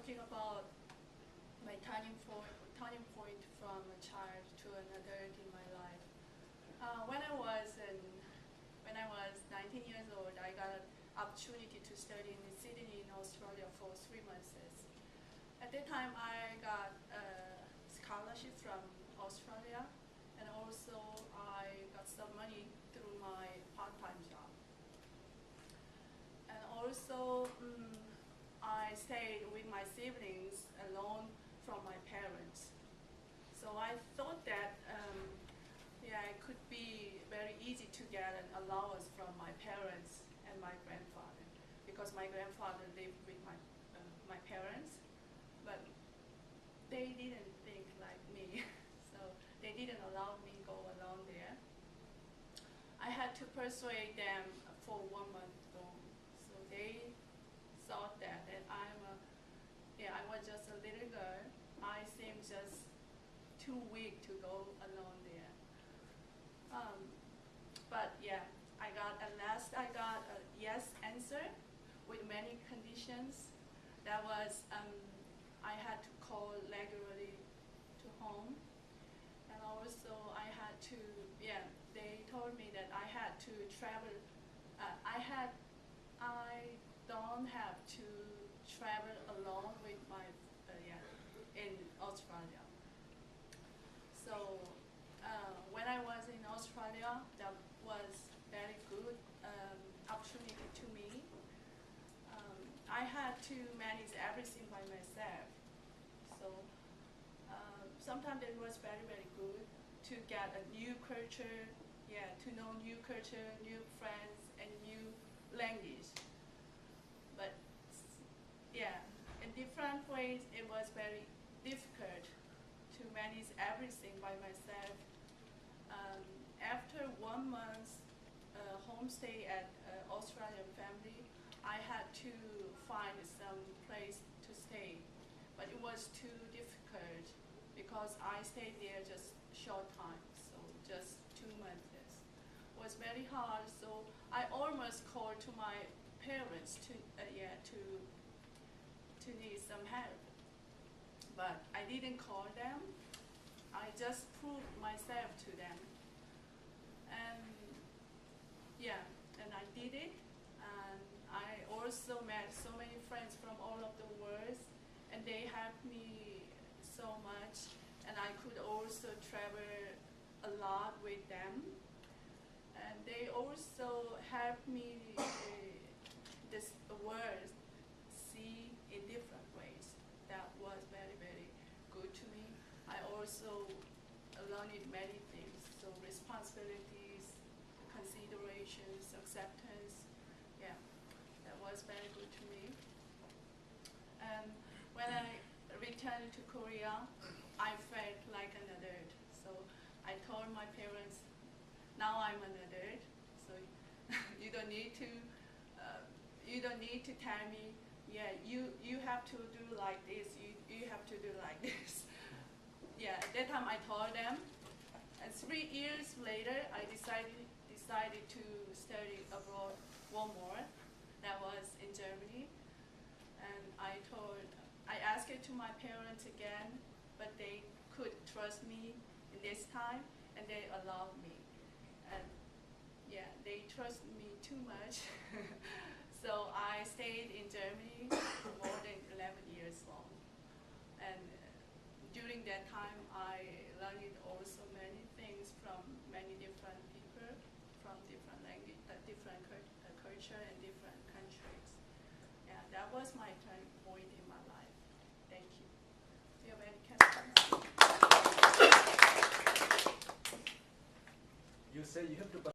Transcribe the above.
talking about my turning point from a child to an adult in my life. When I was 19 years old, I got an opportunity to study in Sydney, in Australia, for 3 months. At that time, I got a scholarship from Australia, and also I got some money through my part-time job. And also, I stayed with my siblings alone from my parents. So I thought that it could be very easy to get an allowance from my parents and my grandfather, because my grandfather lived with my parents, but they didn't think like me, so they didn't allow me go along there. I had to persuade them for 1 month long, so they thought that I was just a little girl. I seemed just too weak to go alone there. But yeah, at last I got a yes answer with many conditions. That was, I had to call regularly to home, and also I had to, they told me that I had to travel. I don't have to travel alone with in Australia. So when I was in Australia, that was very good opportunity to me. I had to manage everything by myself. So sometimes it was very, very good to get a new culture, to know new culture, new friends, and new language. But in different ways, it was very difficult to manage everything by myself. After 1 month homestay at Australian family, I had to find some place to stay, but it was too difficult because I stayed there just short time, so just 2 months. It was very hard, so I almost called to my parents to need some help, but I didn't call them. I just proved myself to them, and and I did it. And I also met so many friends from all over the world, and they helped me so much, and I could also travel a lot with them. And they also helped me this world see in different ways. That was very, very good to me. I also learned many things, so responsibilities, considerations, acceptance. That was very good to me. And when I returned to Korea, I felt like an adult. So I told my parents, now I'm an adult, so you don't need to tell me, you have to do like this, you have to do like this. At that time I told them, and 3 years later I decided to study abroad 1 more. That was in Germany, and I asked it to my parents again, but they could trust me in this time, and they allowed me. And they trust me too much. So I stayed in Germany for more than 11 years long. And during that time, I learned also many things from many different people, from different language, different culture, and different countries. That was my turning point in my life. Thank you. Do you have any questions? You say you have to